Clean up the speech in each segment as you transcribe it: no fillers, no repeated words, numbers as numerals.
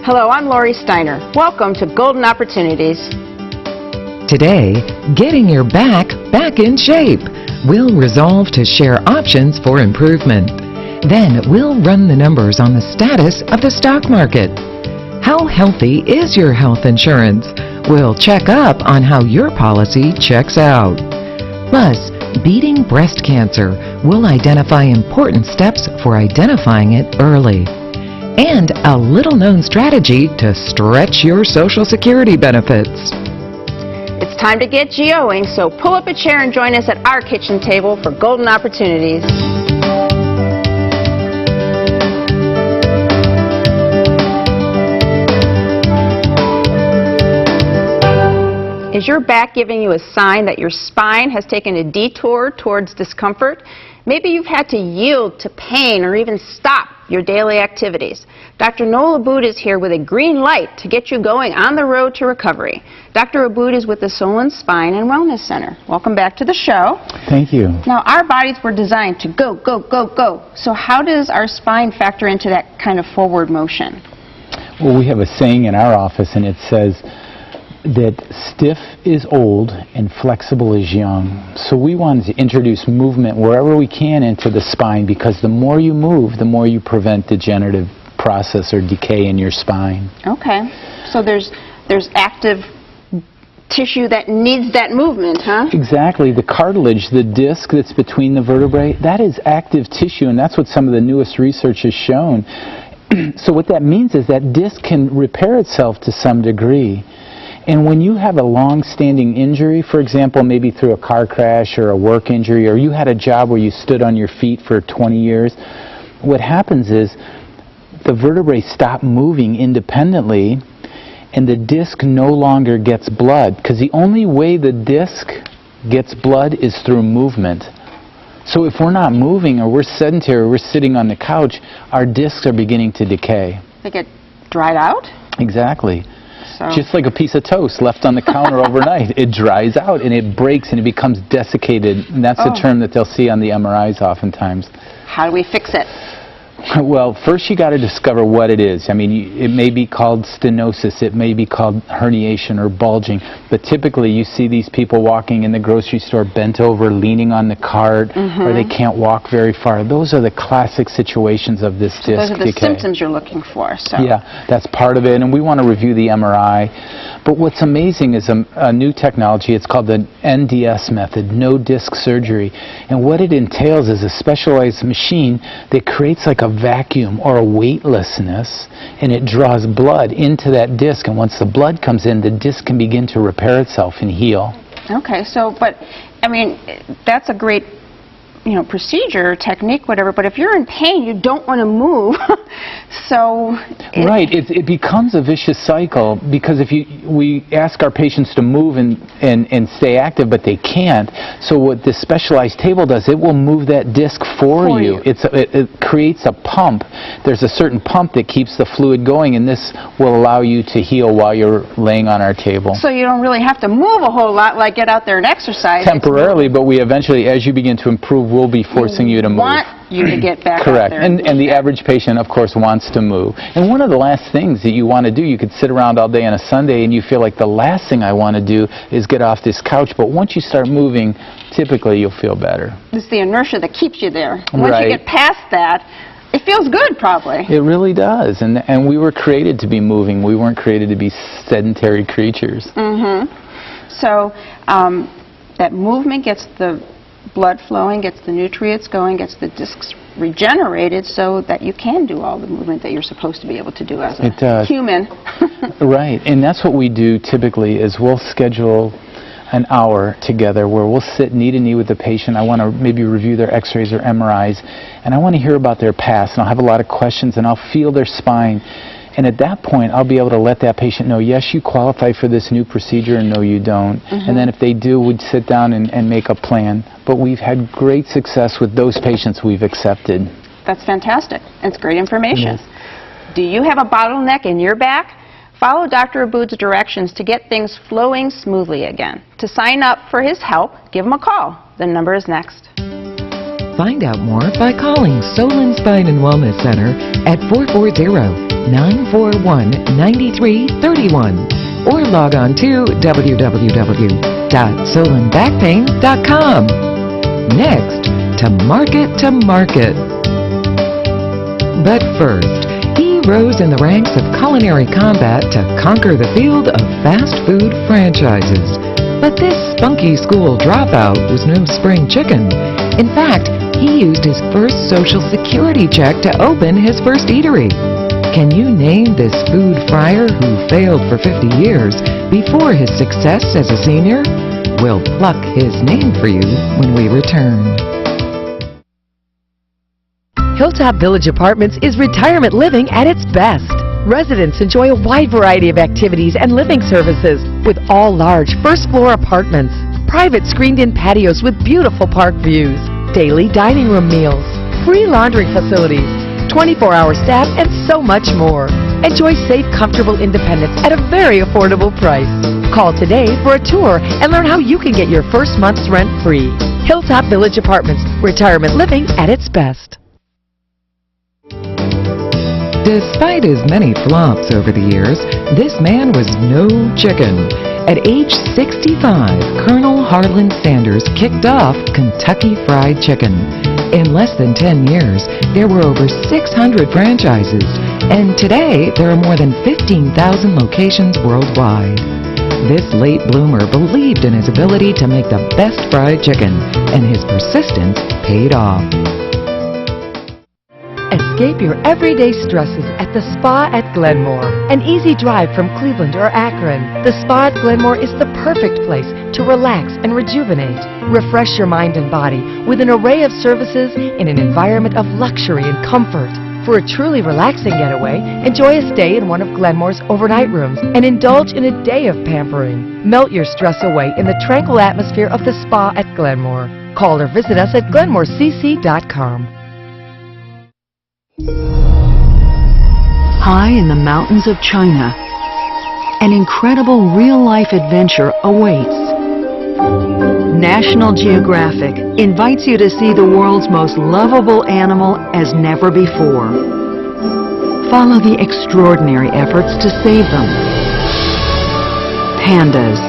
Hello, I'm Lori Steiner. Welcome to Golden Opportunities. Today, getting your back in shape. We'll resolve to share options for improvement. Then we'll run the numbers on the status of the stock market. How healthy is your health insurance? We'll check up on how your policy checks out. Plus, beating breast cancer. We'll identify important steps for identifying it early. And a little-known strategy to stretch your Social Security benefits. It's time to get GOing, so pull up a chair and join us at our kitchen table for Golden Opportunities. Is your back giving you a sign that your spine has taken a detour towards discomfort? Maybe you've had to yield to pain or even stop your daily activities. Dr. Noel Aboud is here with a green light to get you going on the road to recovery. Dr. Aboud is with the Solon Spine and Wellness Center. Welcome back to the show. Thank you. Now, our bodies were designed to go, go, go, go. So how does our spine factor into that kind of forward motion? Well, we have a saying in our office, and it says that stiff is old and flexible is young. So we wanted to introduce movement wherever we can into the spine, because the more you move, the more you prevent degenerative process or decay in your spine. Okay. So there's active tissue that needs that movement, huh? Exactly. The cartilage, the disc that's between the vertebrae, that is active tissue, and that's what some of the newest research has shown. So what that means is that disc can repair itself to some degree. And when you have a long-standing injury, for example, maybe through a car crash or a work injury, or you had a job where you stood on your feet for 20 years, what happens is the vertebrae stop moving independently, and the disc no longer gets blood, because the only way the disc gets blood is through movement. So if we're not moving, or we're sedentary, or we're sitting on the couch, our discs are beginning to decay. They get dried out? Exactly. So. Just like a piece of toast left on the counter overnight. It dries out and it breaks and it becomes desiccated. And that's a term that they'll see on the MRIs oftentimes. How do we fix it? Well, first you got to discover what it is. I mean, it may be called stenosis, it may be called herniation or bulging, but typically you see these people walking in the grocery store bent over, leaning on the cart, or they can't walk very far. Those are the classic situations of this disc decay. Those are the symptoms you're looking for. So. Yeah, that's part of it, and we want to review the MRI. But what's amazing is a new technology. It's called the NDS method, no disc surgery. And what it entails is a specialized machine that creates like a vacuum or a weightlessness, and it draws blood into that disc. And once the blood comes in, the disc can begin to repair itself and heal. Okay, so, but, I mean, that's a great, procedure, technique, whatever, but if you're in pain, you don't want to move. So right, it becomes a vicious cycle, because if we ask our patients to move and stay active, but they can't. So what this specialized table does, it will move that disc for you. It creates a pump. There's a certain pump that keeps the fluid going, and this will allow you to heal while you're laying on our table. So you don't really have to move a whole lot, like get out there and exercise. Temporarily, but we eventually, as you begin to improve, we'll be forcing you to move. Want you to get back Correct. out there. And the average patient, of course, wants to move. And one of the last things that you want to do, you could sit around all day on a Sunday and you feel like the last thing I want to do is get off this couch, but once you start moving, typically you'll feel better. It's the inertia that keeps you there. Once you get past that, it feels good, probably. It really does. And we were created to be moving. We weren't created to be sedentary creatures. So that movement gets the blood flowing, gets the nutrients going, gets the discs regenerated, so that you can do all the movement that you're supposed to be able to do as a human. Right, and that's what we do typically, is we'll schedule an hour together where we'll sit knee to knee with the patient. I want to maybe review their x-rays or MRIs, and I want to hear about their past, and I'll have a lot of questions, and I'll feel their spine. And at that point, I'll be able to let that patient know, yes, you qualify for this new procedure, and no, you don't. And then if they do, we'd sit down and make a plan. But we've had great success with those patients we've accepted. That's fantastic. It's great information. Do you have a bottleneck in your back? Follow Dr. Aboud's directions to get things flowing smoothly again. To sign up for his help, give him a call. The number is next. Find out more by calling Solon Spine and Wellness Center at 440-941-9331 or log on to www.solonbackpain.com. Next, to market. But first, he rose in the ranks of culinary combat to conquer the field of fast food franchises. But this spunky school dropout was no spring chicken. In fact, he used his first Social Security check to open his first eatery. Can you name this food friar who failed for 50 years before his success as a senior? We'll pluck his name for you when we return. Hilltop Village Apartments is retirement living at its best. Residents enjoy a wide variety of activities and living services with all large first-floor apartments, private screened-in patios with beautiful park views, daily dining room meals, free laundry facilities, 24-hour staff, and so much more. Enjoy safe, comfortable independence at a very affordable price. Call today for a tour and learn how you can get your first month's rent free. Hilltop Village Apartments, retirement living at its best. Despite his many flops over the years, this man was no chicken. At age 65, Colonel Harlan Sanders kicked off Kentucky Fried Chicken. In less than 10 years, there were over 600 franchises, and today there are more than 15,000 locations worldwide. This late bloomer believed in his ability to make the best fried chicken, and his persistence paid off. Escape your everyday stresses at the Spa at Glenmore. An easy drive from Cleveland or Akron, the Spa at Glenmore is the perfect place to relax and rejuvenate. Refresh your mind and body with an array of services in an environment of luxury and comfort. For a truly relaxing getaway, enjoy a stay in one of Glenmore's overnight rooms and indulge in a day of pampering. Melt your stress away in the tranquil atmosphere of the Spa at Glenmore. Call or visit us at glenmorecc.com. High in the mountains of China, an incredible real-life adventure awaits. National Geographic invites you to see the world's most lovable animal as never before. Follow the extraordinary efforts to save them. Pandas,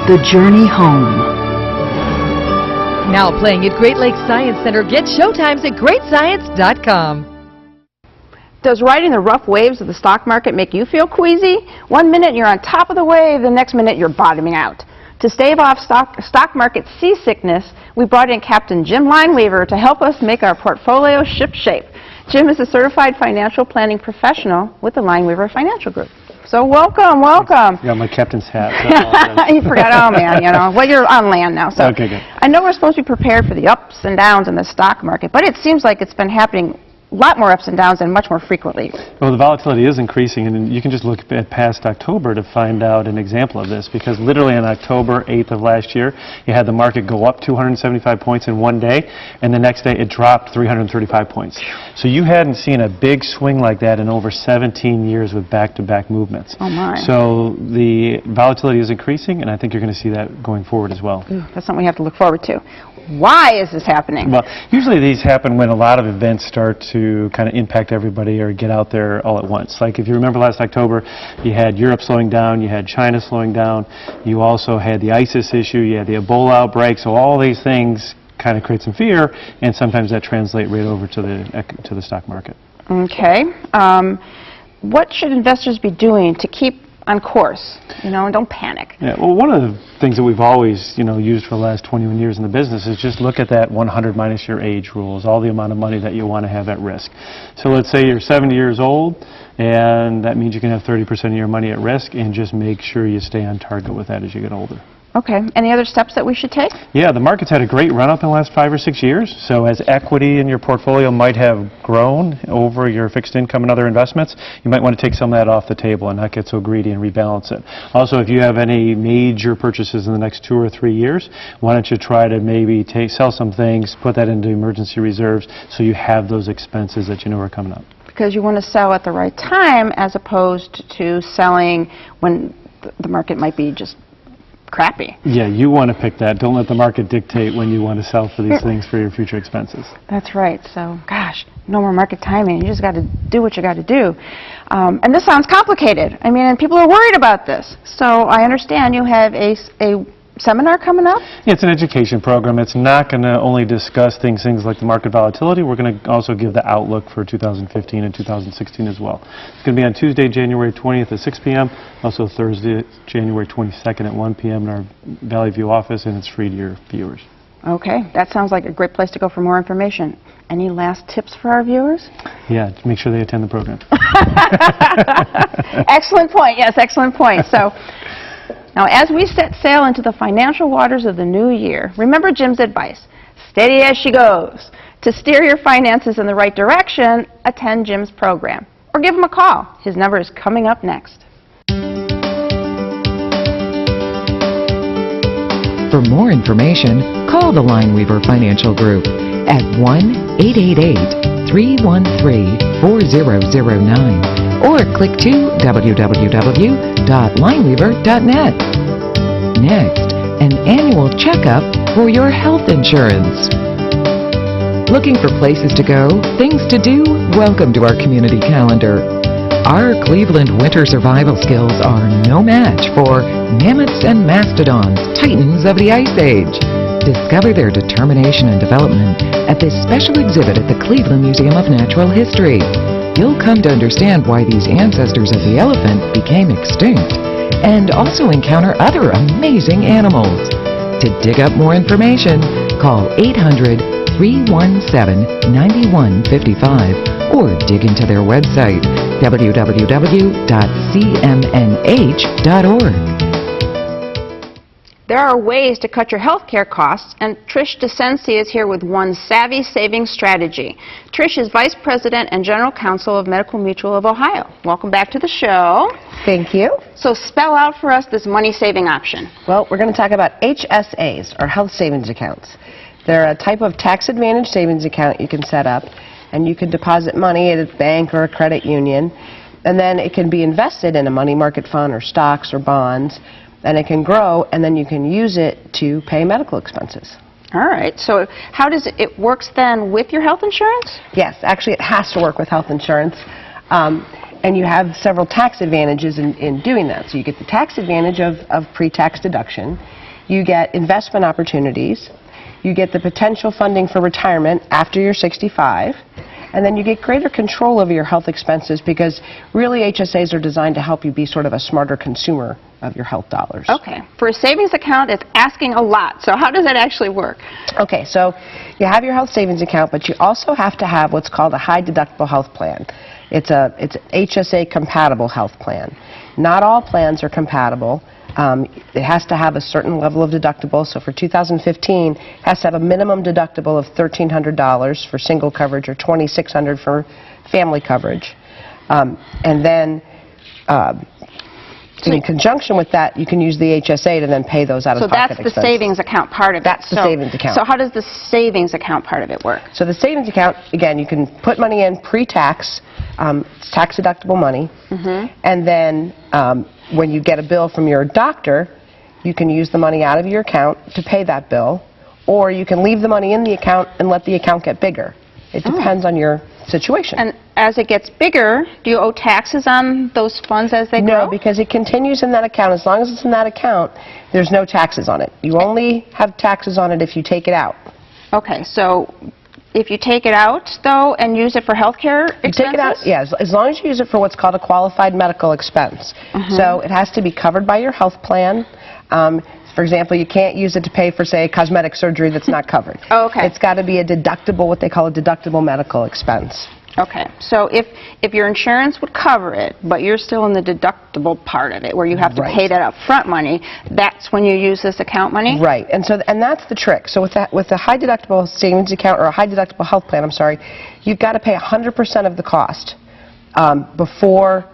the journey home. Now playing at Great Lakes Science Center. Get showtimes at greatscience.com. Does riding the rough waves of the stock market make you feel queasy? One minute you're on top of the wave, the next minute you're bottoming out. To stave off stock market seasickness, we brought in Captain Jim Lineweaver to help us make our portfolio shipshape. Jim is a certified financial planning professional with the Lineweaver Financial Group. So welcome. I got my captain's hat. So you forgot, oh man, you know. Well, you're on land now. So okay, good. I know we're supposed to be prepared for the ups and downs in the stock market, but it seems like it's been happening a lot more ups and downs and much more frequently. Well, the volatility is increasing, and you can just look at past October to find out an example of this, because literally on October 8th of last year, you had the market go up 275 points in one day, and the next day it dropped 335 points. So you hadn't seen a big swing like that in over 17 years with back-to-back movements. Oh my. So the volatility is increasing, and I think you're going to see that going forward as well. Ooh, that's something we have to look forward to. Why is this happening? Well, usually these happen when a lot of events start to kind of impact everybody or get out there all at once. Like if you remember last October, you had Europe slowing down, you had China slowing down, you also had the ISIS issue, you had the Ebola outbreak, so all these things kind of create some fear, and sometimes that translates right over to the stock market. Okay. What should investors be doing to keep on course, you know, and don't panic? Yeah, well, one of the things that we've always, used for the last 21 years in the business is just look at that 100 minus your age rules, all the amount of money that you want to have at risk. So let's say you're 70 years old, and that means you can have 30% of your money at risk, and just make sure you stay on target with that as you get older. Okay. Any other steps that we should take? Yeah, the market's had a great run-up in the last 5 or 6 years. So as equity in your portfolio might have grown over your fixed income and other investments, you might want to take some of that off the table and not get so greedy and rebalance it. Also, if you have any major purchases in the next 2 or 3 years, why don't you try to maybe sell some things, put that into emergency reserves so you have those expenses that you know are coming up. Because you want to sell at the right time as opposed to selling when the market might be just crappy. Yeah, you want to pick that. Don't let the market dictate when you want to sell for these things for your future expenses. That's right. So, gosh, no more market timing. You just got to do what you got to do. And this sounds complicated. I mean, and people are worried about this. So I understand you have a seminar coming up? Yeah, it's an education program. It's not going to only discuss things like the market volatility. We're going to also give the outlook for 2015 and 2016 as well. It's going to be on Tuesday, January 20th at 6 p.m., also Thursday, January 22nd at 1 p.m. in our Valley View office, and it's free to your viewers. Okay, that sounds like a great place to go for more information. Any last tips for our viewers? Yeah, make sure they attend the program. Excellent point. Yes, excellent point. So, now as we set sail into the financial waters of the new year, remember Jim's advice, steady as she goes. To steer your finances in the right direction, attend Jim's program or give him a call. His number is coming up next. For more information, call the Lineweaver Financial Group at 1-888-313-4009 or click to www.lineweaver.net. Next, an annual checkup for your health insurance. Looking for places to go, things to do? Welcome to our community calendar. Our Cleveland winter survival skills are no match for mammoths and mastodons, titans of the Ice Age. Discover their determination and development at this special exhibit at the Cleveland Museum of Natural History. You'll come to understand why these ancestors of the elephant became extinct and also encounter other amazing animals. To dig up more information, call 800-317-9155 or dig into their website, www.cmnh.org. There are ways to cut your health care costs, and Trish DeCensi is here with one savvy saving strategy. Trish is Vice President and General Counsel of Medical Mutual of Ohio. Welcome back to the show. Thank you. So spell out for us this money-saving option. Well, we're going to talk about HSAs, or health savings accounts. They're a type of tax-advantaged savings account you can set up, and you can deposit money at a bank or a credit union, and then it can be invested in a money market fund or stocks or bonds, and it can grow, and then you can use it to pay medical expenses. All right. So how does it works then with your health insurance? Yes, actually it has to work with health insurance, and you have several tax advantages in doing that. So you get the tax advantage of pre-tax deduction, you get investment opportunities, you get the potential funding for retirement after you're 65, and then you get greater control over your health expenses because really HSAs are designed to help you be sort of a smarter consumer of your health dollars. Okay. For a savings account, it's asking a lot. So how does that actually work? Okay, so you have your health savings account, but you also have to have what's called a high deductible health plan. It's an HSA compatible health plan. Not all plans are compatible. It has to have a certain level of deductible. So for 2015, it has to have a minimum deductible of $1,300 for single coverage or $2,600 for family coverage. And then in conjunction with that, you can use the HSA to then pay those out-of-pocket expenses. So that's the savings account part of it. That's the savings account. So how does the savings account part of it work? So the savings account, again, you can put money in pre-tax, it's tax-deductible money, and then when you get a bill from your doctor, you can use the money out of your account to pay that bill, or you can leave the money in the account and let the account get bigger. It depends on your situation. And as it gets bigger, do you owe taxes on those funds as they grow? No, because it continues in that account. As long as it's in that account, there's no taxes on it. You only have taxes on it if you take it out. Okay, so if you take it out, though, and use it for health care expenses? You take it out, yeah, as long as you use it for what's called a qualified medical expense. So it has to be covered by your health plan. For example, you can't use it to pay for, say, cosmetic surgery that's not covered. Oh, okay. It's got to be a deductible, what they call a deductible medical expense. Okay. So if your insurance would cover it, but you're still in the deductible part of it, where you have to pay that upfront money, that's when you use this account money? Right. And that's the trick. So with a high deductible savings account, or a high deductible health plan, I'm sorry, you've got to pay 100% of the cost before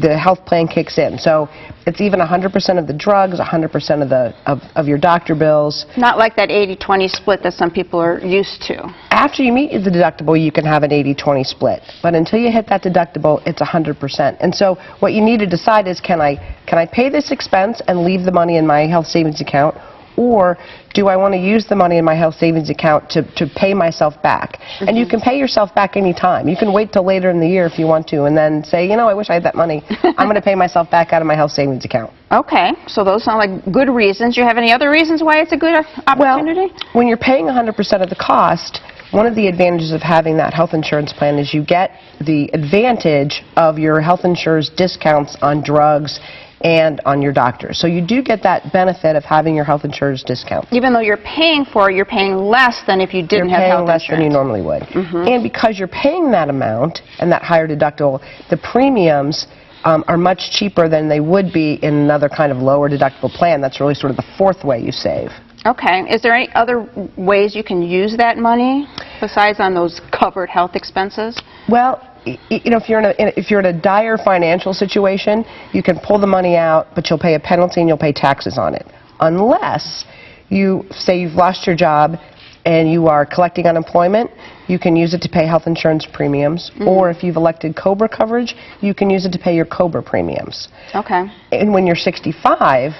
the health plan kicks in. So it's even 100% of the drugs, 100% of the of your doctor bills. Not like that 80-20 split that some people are used to. After you meet the deductible, you can have an 80-20 split. But until you hit that deductible, it's 100%. And so what you need to decide is, can I pay this expense and leave the money in my health savings account? Or do I want to use the money in my health savings account to pay myself back? And you can pay yourself back any time. You can wait till later in the year if you want to, and then say, you know, I wish I had that money. I'm going to pay myself back out of my health savings account. Okay, so those sound like good reasons. Do you have any other reasons why it's a good opportunity? Well, when you're paying 100% of the cost, one of the advantages of having that health insurance plan is you get the advantage of your health insurer's discounts on drugs and on your doctor. So you do get that benefit of having your health insurer's discount. Even though you're paying for it, you're paying less than if you didn't have health insurance. You're paying less than you normally would. And because you're paying that amount and that higher deductible, the premiums are much cheaper than they would be in another kind of lower deductible plan. That's really sort of the fourth way you save. Okay. Is there any other ways you can use that money besides on those covered health expenses? Well, you know, if you're in a dire financial situation, you can pull the money out, but you'll pay a penalty and you'll pay taxes on it. Unless you say you've lost your job and you are collecting unemployment, you can use it to pay health insurance premiums. Or if you've elected COBRA coverage, you can use it to pay your COBRA premiums. Okay. And when you're 65,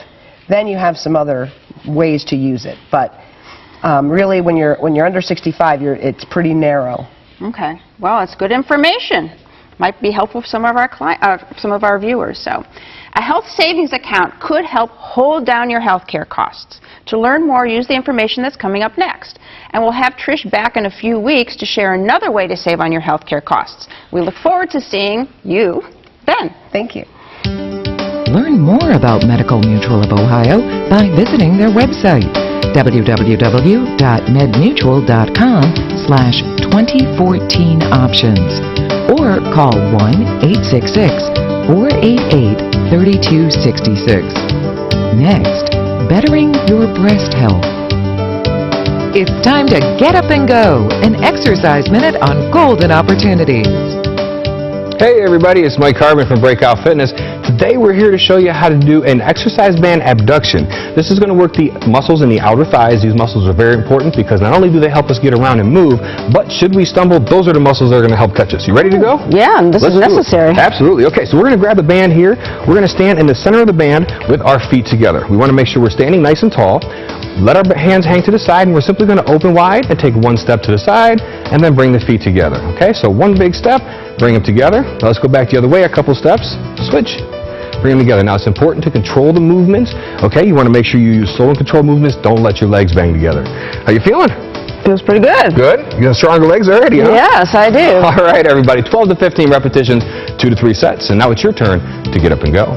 then you have some other ways to use it. But really, when you're under 65, it's pretty narrow. Okay. Well, it's good information. Might be helpful for some of our viewers. So, a health savings account could help hold down your health care costs. To learn more, use the information that's coming up next. And we'll have Trish back in a few weeks to share another way to save on your health care costs. We look forward to seeing you then. Thank you. Learn more about Medical Mutual of Ohio by visiting their website, www.medmutual.com/2014options, or call 1-866-488-3266. Next, bettering your breast health. It's time to get up and go, an exercise minute on Golden Opportunities. Hey everybody, it's Mike Carbon from Breakout Fitness. Today we're here to show you how to do an exercise band abduction. This is going to work the muscles in the outer thighs. These muscles are very important because not only do they help us get around and move, but should we stumble, those are the muscles that are going to help catch us. You ready to go? Yeah, this is necessary. Absolutely. Okay, so we're going to grab a band here. We're going to stand in the center of the band with our feet together. We want to make sure we're standing nice and tall. Let our hands hang to the side, and we're simply going to open wide and take one step to the side and then bring the feet together. Okay, so one big step, bring them together. Now let's go back the other way a couple steps. Switch. Bring them together. Now it's important to control the movements. Okay, you want to make sure you use slow and controlled movements. Don't let your legs bang together. How you feeling? Feels pretty good. Good? You got stronger legs already, huh? Yes, I do. All right, everybody. 12 to 15 repetitions, 2 to 3 sets. And now it's your turn to get up and go.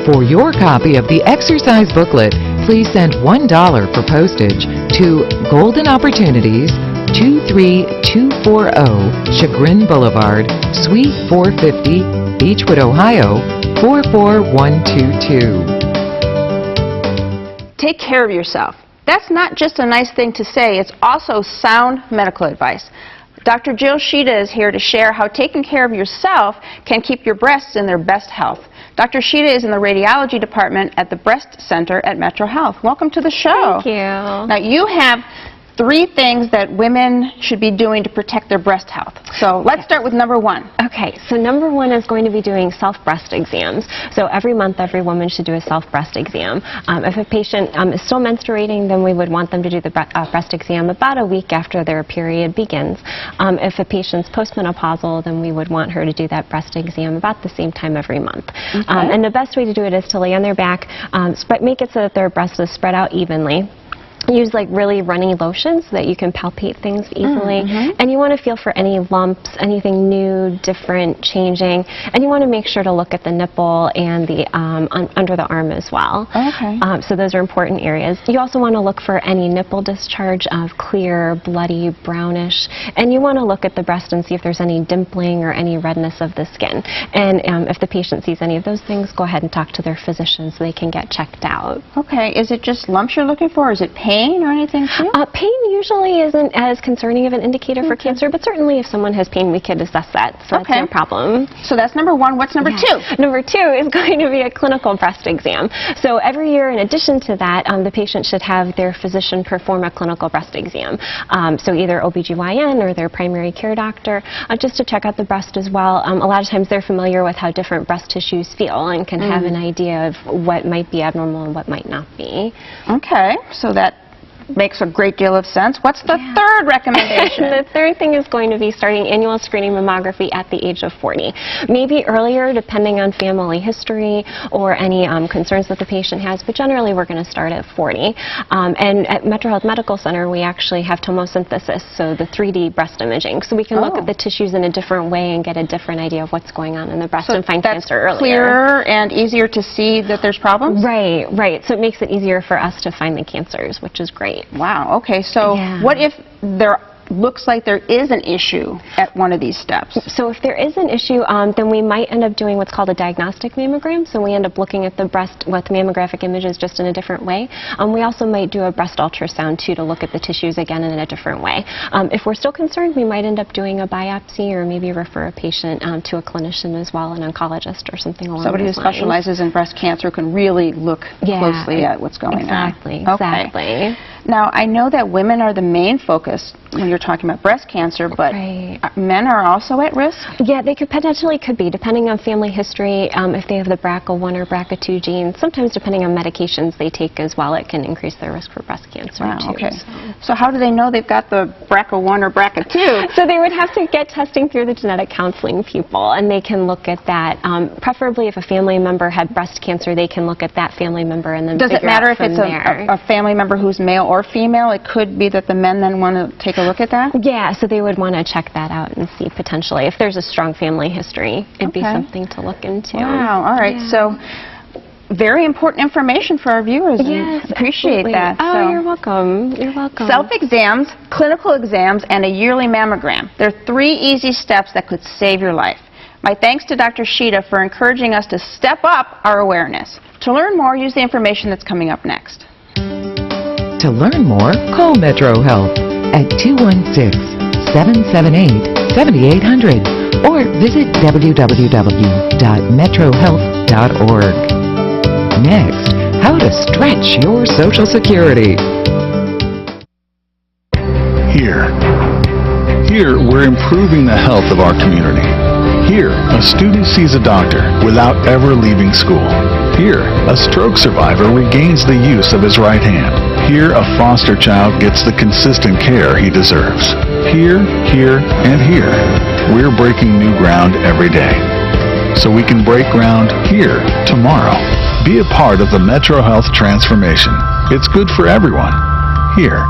For your copy of the exercise booklet, please send $1 for postage to Golden Opportunities, 23240 Chagrin Boulevard, Suite 450, Beechwood, Ohio, 44122. Take care of yourself. That's not just a nice thing to say, it's also sound medical advice. Dr. Jill Sheeta is here to share how taking care of yourself can keep your breasts in their best health. Dr. Sheeta is in the radiology department at the Breast Center at Metro Health. Welcome to the show. Thank you. Now, you have 3 things that women should be doing to protect their breast health. So let's start with number 1. Okay, so number 1 is going to be doing self-breast exams. So every month, every woman should do a self-breast exam. If a patient is still menstruating, then we would want them to do the breast exam about a week after their period begins. If a patient's postmenopausal, then we would want her to do that breast exam about the same time every month. Okay. And the best way to do it is to lay on their back, make it so that their breast is spread out evenly. Use like really runny lotion so that you can palpate things easily. And you want to feel for any lumps, anything new, different, changing. And you want to make sure to look at the nipple and the under the arm as well. Okay. So those are important areas. You also want to look for any nipple discharge of clear, bloody, brownish. And you want to look at the breast and see if there's any dimpling or any redness of the skin. And if the patient sees any of those things, go ahead and talk to their physician so they can get checked out. Okay. Is it just lumps you're looking for, or is it pain pain or anything too? Pain usually isn't as concerning of an indicator for cancer, but certainly if someone has pain, we could assess that, so that's no problem. So that's number one. What's number two? Number two is going to be a clinical breast exam. So every year, in addition to that, the patient should have their physician perform a clinical breast exam. So either OBGYN or their primary care doctor, just to check out the breast as well. A lot of times they're familiar with how different breast tissues feel and can have an idea of what might be abnormal and what might not be. Okay, so that makes a great deal of sense. What's the third recommendation? The third thing is going to be starting annual screening mammography at the age of 40. Maybe earlier, depending on family history or any concerns that the patient has, but generally we're going to start at 40. And at Metro Health Medical Center, we actually have tomosynthesis, so the 3D breast imaging. So we can look at the tissues in a different way and get a different idea of what's going on in the breast and find cancer earlier. Clearer and easier to see that there's problems? Right, right. So it makes it easier for us to find the cancers, which is great. Wow, okay, so what if there looks like there is an issue at one of these steps? So if there is an issue, then we might end up doing what's called a diagnostic mammogram. So we end up looking at the breast with mammographic images just in a different way. We also might do a breast ultrasound too to look at the tissues again in a different way. If we're still concerned, we might end up doing a biopsy or maybe refer a patient to a clinician as well, an oncologist or something along those lines. Somebody who specializes in breast cancer can really look closely at what's going on. Exactly. Now, I know that women are the main focus when you're talking about breast cancer, but men are also at risk? Yeah, they could be, depending on family history, if they have the BRCA1 or BRCA2 genes. Sometimes depending on medications they take as well, it can increase their risk for breast cancer too. Okay. So how do they know they've got the BRCA1 or BRCA2? So they would have to get testing through the genetic counseling people, and they can look at that. Preferably if a family member had breast cancer, they can look at that family member and then Does it matter if it's a a family member who's male or female? It could be that the men then want to take a look at that? Yeah, so they would want to check that out and see potentially if there's a strong family history. It'd be something to look into. Wow, all right. So very important information for our viewers. Yes, appreciate that. Oh, you're welcome. You're welcome. Self-exams, clinical exams, and a yearly mammogram. They're 3 easy steps that could save your life. My thanks to Dr. Shida for encouraging us to step up our awareness. To learn more, use the information that's coming up next. To learn more, call Metro Health at 216-778-7800 or visit www.metrohealth.org. Next, how to stretch your Social Security. Here, we're improving the health of our community. Here, a student sees a doctor without ever leaving school. Here, a stroke survivor regains the use of his right hand. Here, a foster child gets the consistent care he deserves. Here, and here, we're breaking new ground every day. So we can break ground here, tomorrow. Be a part of the Metro Health transformation. It's good for everyone. Here.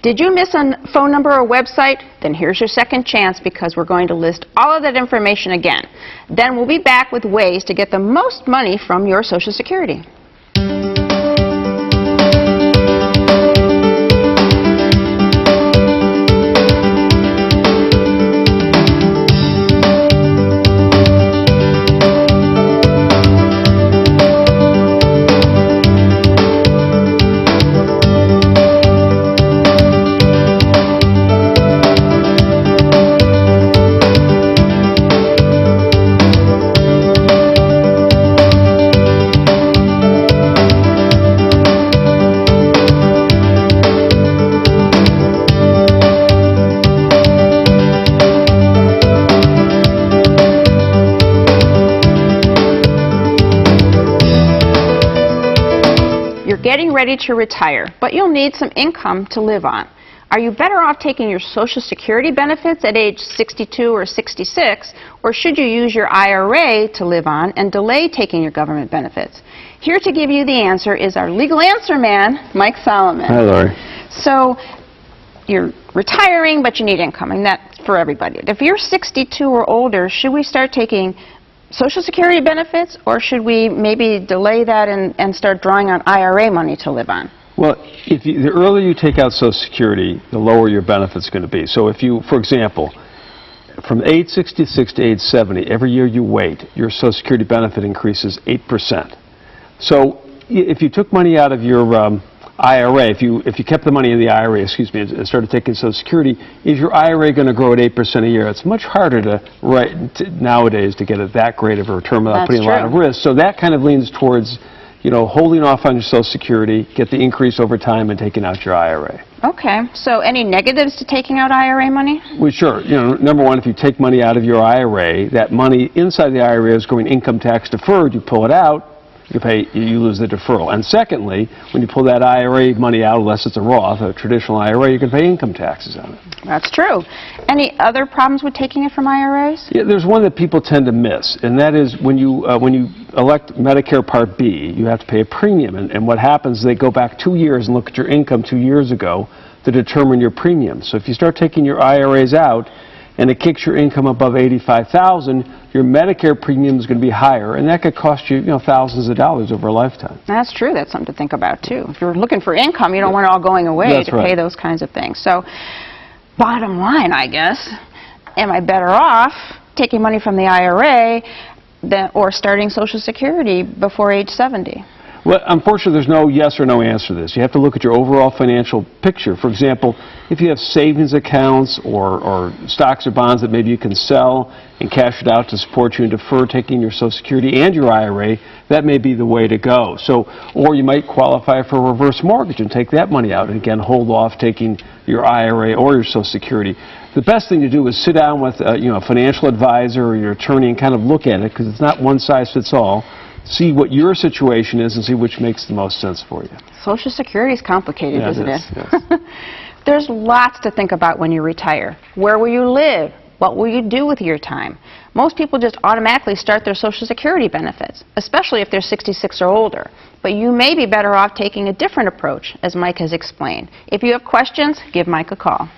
Did you miss a phone number or website? Then here's your second chance because we're going to list all of that information again. Then we'll be back with ways to get the most money from your Social Security. Getting ready to retire, but you'll need some income to live on. Are you better off taking your Social Security benefits at age 62 or 66, or should you use your IRA to live on and delay taking your government benefits? Here to give you the answer is our legal answer man, Mike Solomon. Hi, Laurie. So, you're retiring, but you need income, and that's for everybody. If you're 62 or older, should we start taking Social Security benefits, or should we maybe delay that and start drawing on IRA money to live on? Well, the earlier you take out Social Security, the lower your benefit's going to be. So if you, for example, from age 66 to age 70, every year you wait, your Social Security benefit increases 8%. So if you took money out of your IRA, if you kept the money in the IRA, and started taking Social Security, is your IRA going to grow at 8% a year? It's much harder nowadays to get that great of a return without putting a lot of risk. So that kind of leans towards, holding off on your Social Security, get the increase over time, and taking out your IRA. Okay. So any negatives to taking out IRA money? Well, sure. Number one, if you take money out of your IRA, that money inside the IRA is going income tax deferred. You pull it out, you lose the deferral. And secondly, when you pull that IRA money out, unless it's a Roth, a traditional IRA, you can pay income taxes on it. That's true. Any other problems with taking it from IRAs? Yeah, there's one that people tend to miss, and that is when you elect Medicare Part B, you have to pay a premium. And what happens is they go back 2 years and look at your income 2 years ago to determine your premium. So if you start taking your IRAs out and it kicks your income above $85,000, your Medicare premium is going to be higher, and that could cost you, thousands of dollars over a lifetime. That's true. That's something to think about, too. If you're looking for income, you don't want it all going away to pay those kinds of things. So, bottom line, I guess, am I better off taking money from the IRA or starting Social Security before age 70? Well, unfortunately, there's no yes or no answer to this. You have to look at your overall financial picture. For example, if you have savings accounts or stocks or bonds that maybe you can sell and cash it out to support you and defer taking your Social Security and your IRA, that may be the way to go. So, or you might qualify for a reverse mortgage and take that money out and again hold off taking your IRA or your Social Security. The best thing to do is sit down with a financial advisor or your attorney and kind of look at it, because it's not one size fits all. See what your situation is and see which makes the most sense for you. Social Security is complicated, isn't it? Yes. There's lots to think about when you retire. Where will you live? What will you do with your time? Most people just automatically start their Social Security benefits, especially if they're 66 or older. But you may be better off taking a different approach, as Mike has explained. If you have questions, give Mike a call.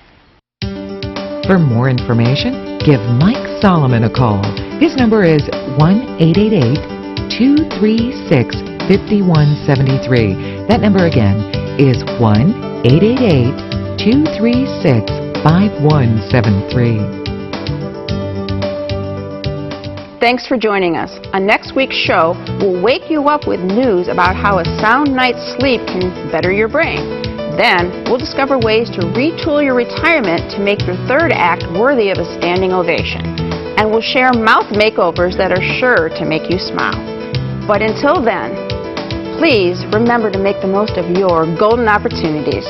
For more information, give Mike Solomon a call. His number is 1-888-236-5173. That number again is 1-888-236-5173. Thanks for joining us. On next week's show, we'll wake you up with news about how a sound night's sleep can better your brain. Then, we'll discover ways to retool your retirement to make your third act worthy of a standing ovation. And we'll share mouth makeovers that are sure to make you smile. But until then, please remember to make the most of your golden opportunities.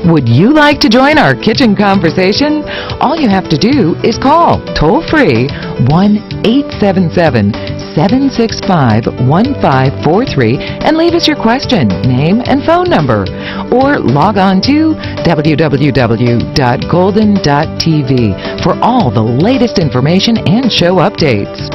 Would you like to join our kitchen conversation? All you have to do is call toll-free 1-877-765-1543 and leave us your question, name, and phone number. Or log on to www.golden.tv for all the latest information and show updates.